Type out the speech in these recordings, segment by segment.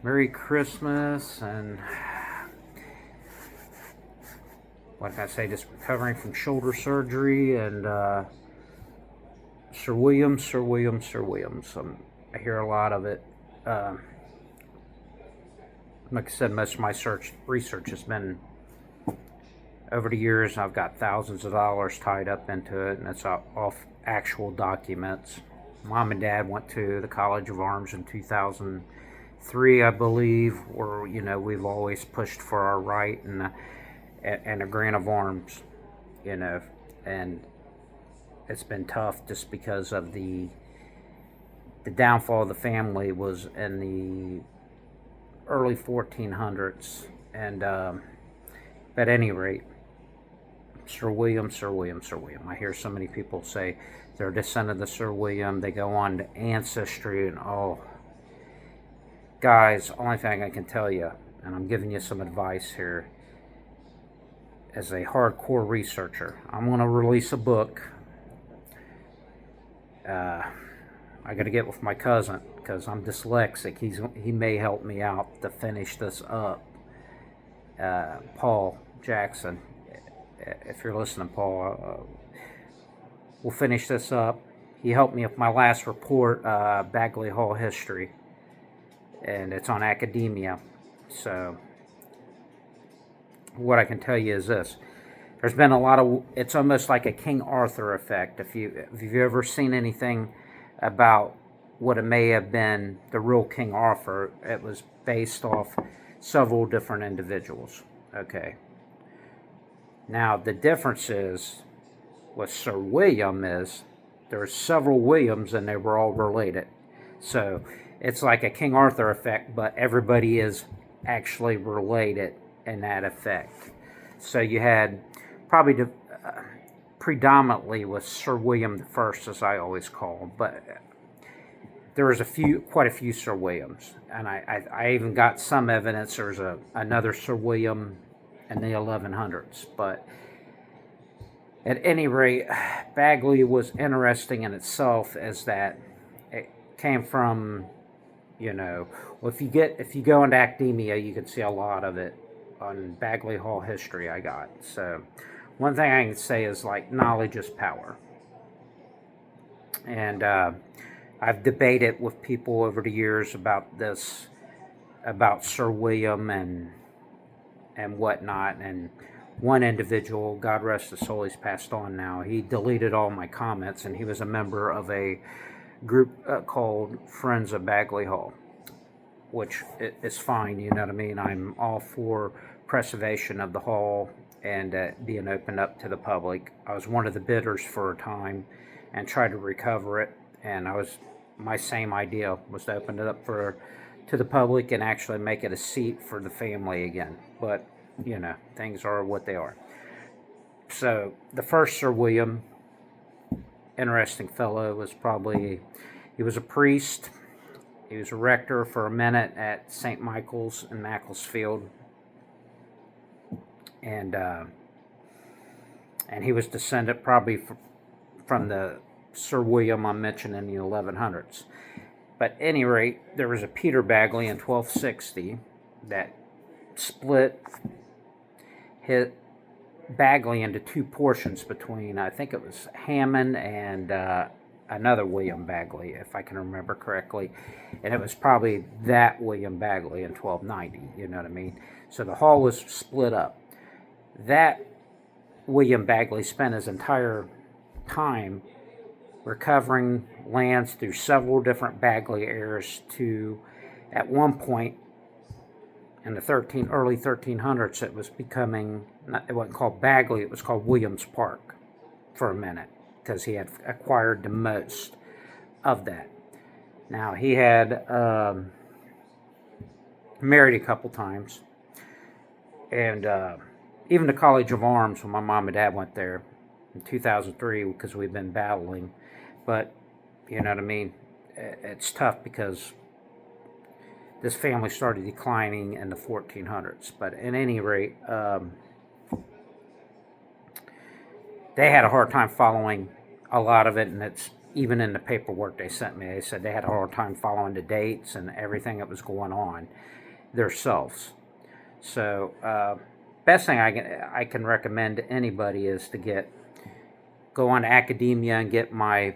Merry Christmas, and what can I say, just recovering from shoulder surgery, and Sir William, Sir William, Sir William. I hear a lot of it. Like I said, most of my research has been over the years. I've got thousands of dollars tied up into it, and it's off actual documents. Mom and Dad went to the College of Arms in 2003, I believe, where we've always pushed for our right and a grant of arms, and it's been tough just because of the downfall of the family was in the early 1400s, and at any rate, Sir William, Sir William, Sir William. I hear so many people say they're a descendant of Sir William. They go on to Ancestry, and guys, only thing I can tell you, and I'm giving you some advice here, as a hardcore researcher, I'm going to release a book. I got to get with my cousin because I'm dyslexic. He may help me out to finish this up. Paul Jackson, if you're listening, Paul, we'll finish this up. He helped me with my last report, Baguley Hall history, and it's on academia. So what I can tell you is this: there's been a lot of. It's almost like a King Arthur effect. If you've ever seen anything about what it may have been, the real King Arthur, it was based off several different individuals. Okay. Now the difference is with Sir William is there's several Williams and they were all related. So it's like a King Arthur effect, but everybody is actually related in that effect. So you had probably predominantly with Sir William the First, as I always call him, but there was quite a few Sir Williams, and I even got some evidence there's another Sir William in the 1100s. But at any rate, Baguley was interesting in itself, as that it came from, well, if you go into academia, you can see a lot of it on Baguley Hall history I got. So one thing I can say is, like, knowledge is power. And I've debated with people over the years about this, about Sir William and whatnot. And one individual, God rest his soul, he's passed on now, he deleted all my comments, and he was a member of a group called Friends of Baguley Hall, which is fine, you know what I mean? I'm all for preservation of the hall and being opened up to the public. I was one of the bidders for a time and tried to recover it, and my same idea was to open it up to the public and actually make it a seat for the family again. But things are what they are. So the first Sir William, interesting fellow, he was a priest. He was a rector for a minute at St. Michael's in Macclesfield, and he was descended probably from the Sir William I mentioned in the 1100s. But at any rate, there was a Peter Baguley in 1260 that split his Baguley into two portions between, I think it was Hammond and another William Baguley, if I can remember correctly. And it was probably that William Baguley in 1290, you know what I mean? So the hall was split up. That William Baguley spent his entire time recovering lands through several different Baguley heirs to, at one point in the early 1300s, it was becoming, it wasn't called Baguley, it was called Williams Park for a minute, because he had acquired the most of that. Now, he had married a couple times, and even the College of Arms, when my mom and dad went there in 2003, because we've been battling. But, you know what I mean? It's tough because this family started declining in the 1400s. But at any rate, they had a hard time following a lot of it, and it's even in the paperwork they sent me, they said they had a hard time following the dates and everything that was going on themselves. So best thing I can recommend to anybody is to go on academia and get my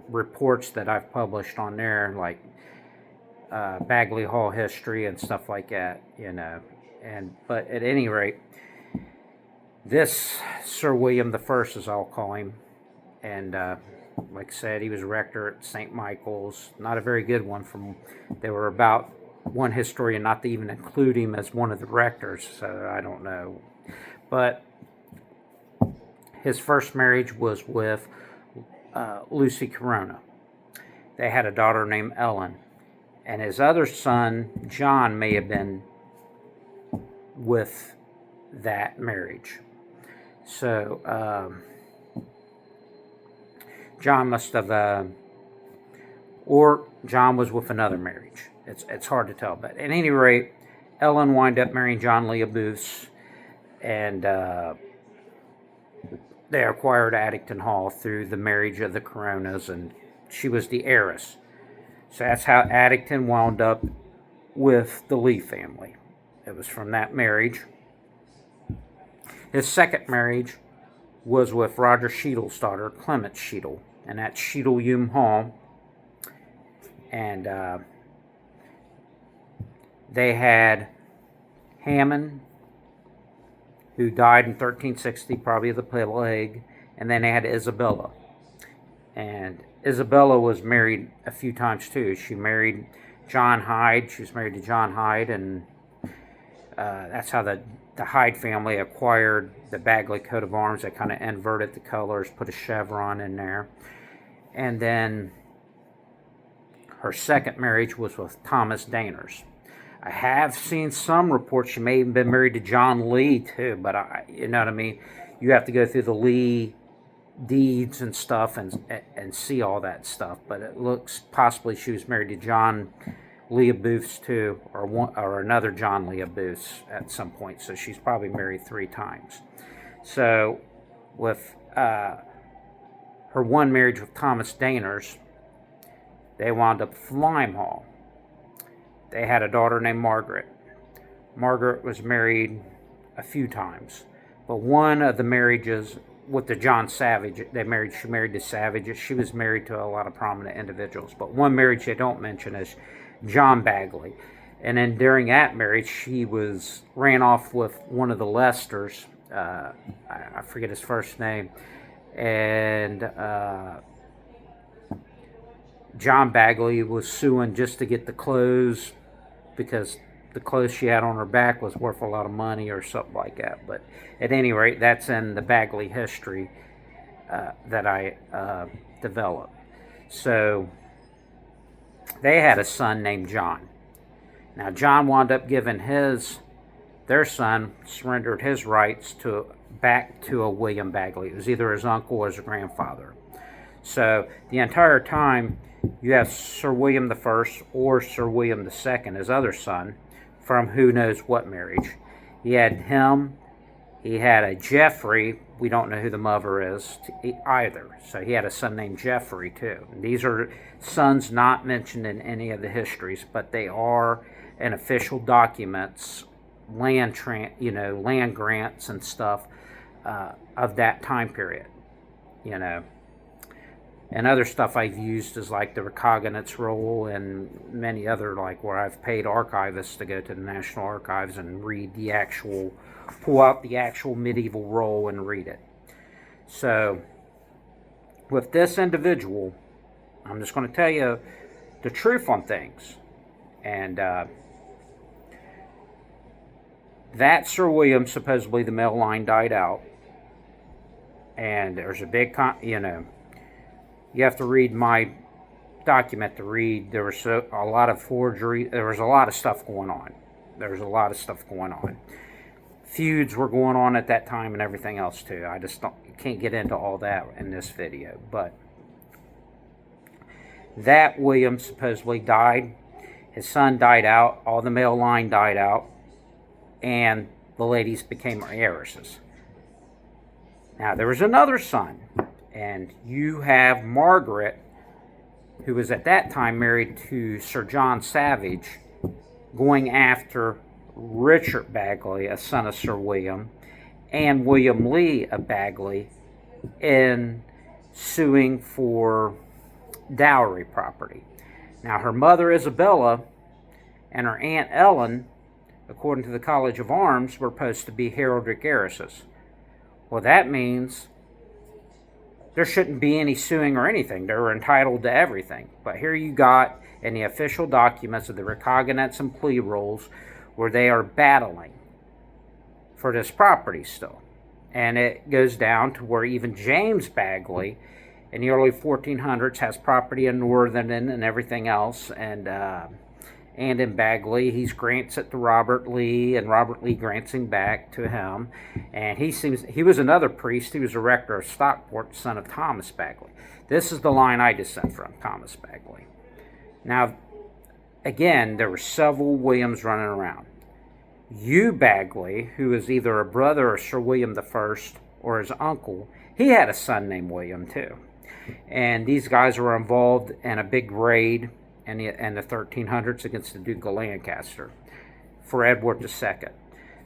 reports that I've published on there, like Bagley Hall history and stuff like that, but at any rate, this Sir William I, as I'll call him, and like I said, he was rector at St. Michael's. Not a very good one. They were about one historian not to even include him as one of the rectors, so I don't know. But his first marriage was with Lucy Corona. They had a daughter named Ellen, and his other son, John, may have been with that marriage. So John must have, or John was with another marriage. It's hard to tell, but at any rate, Ellen wound up marrying John Leah Booth, and they acquired Addington Hall through the marriage of the Coronas, and she was the heiress. So that's how Addington wound up with the Lee family. It was from that marriage. His second marriage was with Roger Cheadle's daughter, Clement Cheadle, and that's Cheadle Hall. And they had Hammond, who died in 1360, probably of the plague, and then they had Isabella. And Isabella was married a few times too. She married John Hyde. She was married to John Hyde, and that's how the Hyde family acquired the Bagley coat of arms. They kind of inverted the colors, put a chevron in there. And then her second marriage was with Thomas Daners. I have seen some reports she may have been married to John Lee too, but you know what I mean? You have to go through the Lee deeds and stuff and see all that stuff. But it looks possibly she was married to John Leah Booths too, or another John Leah Booths at some point. So she's probably married 3 times. So with her one marriage with Thomas Daners, they wound up with Lime Hall. They had a daughter named Margaret. Margaret was married a few times, but one of the marriages with the John Savage, she married to Savage. She was married to a lot of prominent individuals, but one marriage they don't mention is John Bagley. And then during that marriage, she ran off with one of the Lesters. I forget his first name. And John Bagley was suing just to get the clothes, because the clothes she had on her back was worth a lot of money or something like that. But at any rate, that's in the Bagley history that I developed. So they had a son named John. Now John wound up giving their son surrendered his rights back to a William Bagley. It was either his uncle or his grandfather. So the entire time you have Sir William I or Sir William II, his other son, from who knows what marriage. He had him. He had a Geoffrey. We don't know who the mother is either. So he had a son named Geoffrey too. And these are sons not mentioned in any of the histories, but they are in official documents, land grants and stuff of that time period. And other stuff I've used is like the Recognates roll and many other, like where I've paid archivists to go to the National Archives and pull out the actual medieval roll and read it. So with this individual, I'm just going to tell you the truth on things. And that Sir William, supposedly the male line died out. And there's a big, you have to read my document to read. There was a lot of forgery. There was a lot of stuff going on. Feuds were going on at that time and everything else too. I just can't get into all that in this video. But that William supposedly died. His son died out. All the male line died out. And the ladies became heiresses. Now there was another son And you have Margaret, who was at that time married to Sir John Savage, going after Richard Baguley, a son of Sir William, and William Lee of Baguley, in suing for dowry property. Now, her mother Isabella and her aunt Ellen, according to the College of Arms, were supposed to be heraldic heiresses. Well, that means there shouldn't be any suing or anything. They were entitled to everything. But here you got in the official documents of the recognizance and plea rules where they are battling for this property still. And it goes down to where even James Baguley in the early 1400s has property in Northern and everything else. And in Baguley, he grants it to Robert Lee, and Robert Lee grants him back to him. And he was another priest. He was a rector of Stockport, son of Thomas Baguley. This is the line I descend from, Thomas Baguley. Now, again, there were several Williams running around. Hugh Baguley, who is either a brother of Sir William I or his uncle, he had a son named William too. And these guys were involved in a big raid in the 1300s against the Duke of Lancaster for Edward II.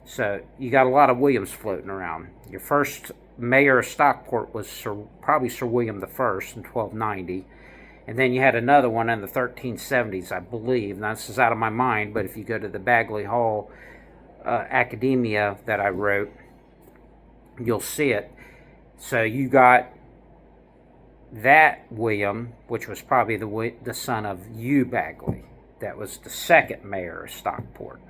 So you got a lot of Williams floating around. Your first mayor of Stockport was probably Sir William I in 1290. And then you had another one in the 1370s, I believe. Now, this is out of my mind, but if you go to the Baguley Hall Academia that I wrote, you'll see it. So you got that William, which was probably the son of Hugh Baguley. That was the second mayor of Stockport.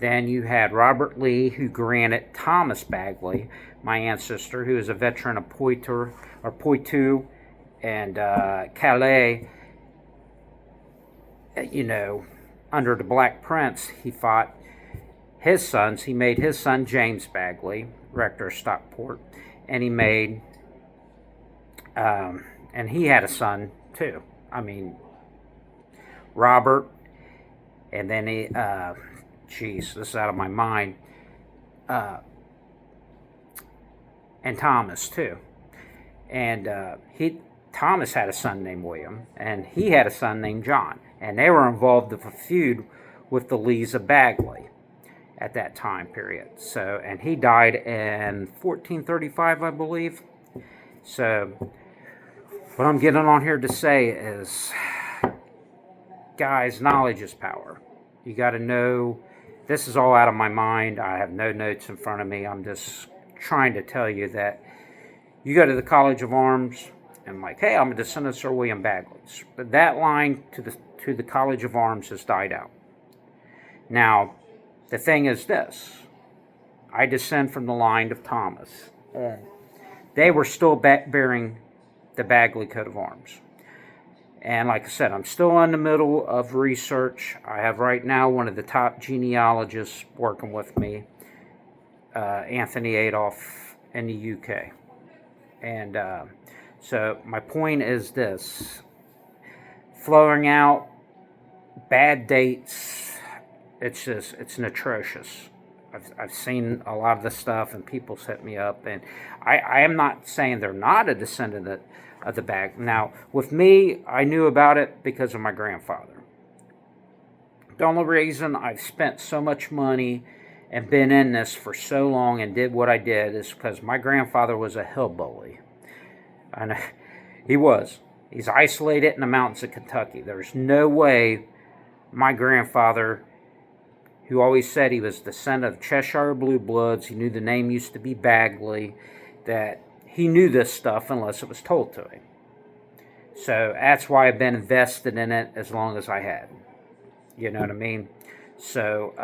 Then you had Robert Lee, who granted Thomas Baguley, my ancestor, who is a veteran of Poitou and Calais. Under the Black Prince, he fought his sons. He made his son James Baguley, rector of Stockport, and he made, and he had a son too. Robert, and then he, this is out of my mind, and Thomas too. And Thomas had a son named William, and he had a son named John, and they were involved in a feud with the Lees of Baguley at that time period. So, and he died in 1435, I believe. So, what I'm getting on here to say is, guys, knowledge is power. You got to know. This is all out of my mind. I have no notes in front of me. I'm just trying to tell you that you go to the College of Arms and like, hey, I'm a descendant of Sir William Baguley. But that line to the College of Arms has died out. Now, the thing is this. I descend from the line of Thomas. They were still bearing the Baguley coat of arms. And like I said, I'm still in the middle of research. I have right now one of the top genealogists working with me, Anthony Adolph in the UK. And so my point is this. Flowing out, bad dates, it's atrocious. I've seen a lot of the stuff, and people set me up, and I am not saying they're not a descendant of the Bag. Now, with me, I knew about it because of my grandfather. The only reason I've spent so much money and been in this for so long and did what I did is because my grandfather was a hillbilly. And he was. He's isolated in the mountains of Kentucky. There's no way my grandfather, who always said he was descendant of Cheshire Blue Bloods, he knew the name used to be Baguley, that he knew this stuff unless it was told to him. So that's why I've been invested in it as long as I had. You know what I mean? So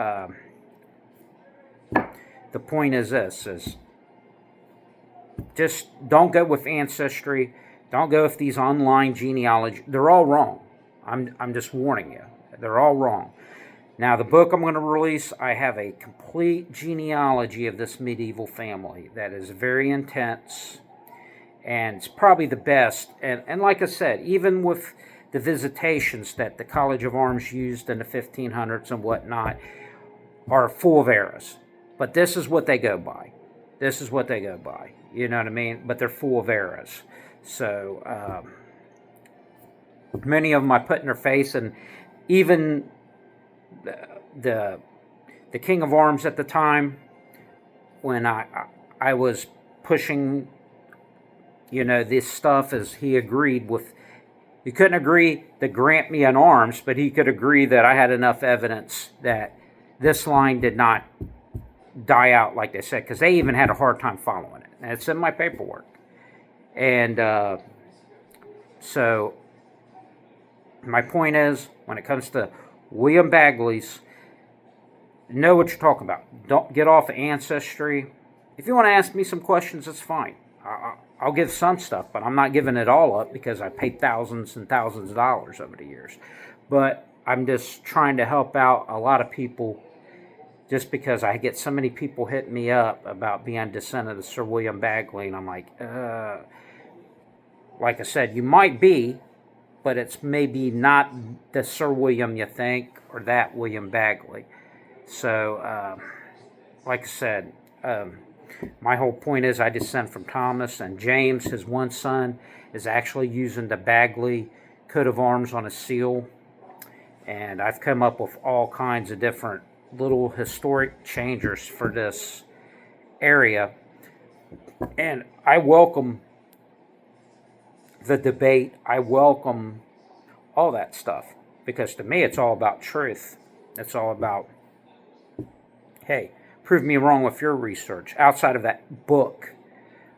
the point is this, is just don't go with Ancestry. Don't go with these online genealogy. They're all wrong. I'm just warning you. They're all wrong. Now, the book I'm going to release, I have a complete genealogy of this medieval family that is very intense, and it's probably the best. And like I said, even with the visitations that the College of Arms used in the 1500s and whatnot, are full of errors. But this is what they go by. This is what they go by. You know what I mean? But they're full of errors. So many of them I put in their face, and even the the King of Arms at the time, when I was pushing, this stuff, as he agreed with. He couldn't agree to grant me an arms, but he could agree that I had enough evidence that this line did not die out like they said, because they even had a hard time following it. And it's in my paperwork. And so my point is, when it comes to William Bagley's, know what you're talking about. Don't get off Ancestry. If you want to ask me some questions, that's fine. I'll give some stuff, but I'm not giving it all up because I paid thousands and thousands of dollars over the years. But I'm just trying to help out a lot of people, just because I get so many people hitting me up about being descendant of Sir William Baguley, and I'm like I said, you might be, but it's maybe not the Sir William you think, or that William Baguley. So, like I said, my whole point is I descend from Thomas, and James, his one son, is actually using the Bagley coat of arms on a seal. And I've come up with all kinds of different little historic changers for this area. And I welcome the debate. I welcome all that stuff, because to me it's all about truth. It's all about, hey, prove me wrong with your research outside of that book,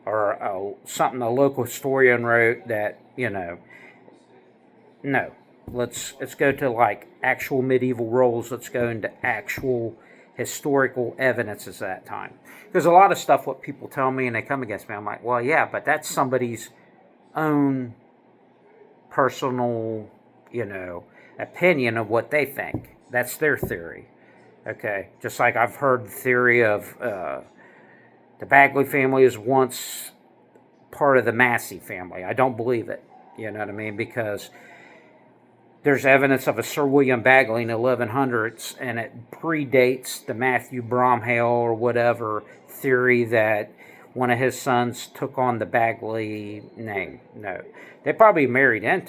or something a local historian wrote that, no. Let's go to like actual medieval rolls. Let's go into actual historical evidences at that time. Because a lot of stuff, what people tell me and they come against me, I'm like, well, yeah, but that's somebody's own personal, opinion of what they think. That's their theory. Okay, just like I've heard the theory of the Bagley family is once part of the Massey family. I don't believe it. You know what I mean? Because there's evidence of a Sir William Bagley in the 1100s, and it predates the Matthew Bromhale or whatever theory that one of his sons took on the Bagley name. No, they probably married into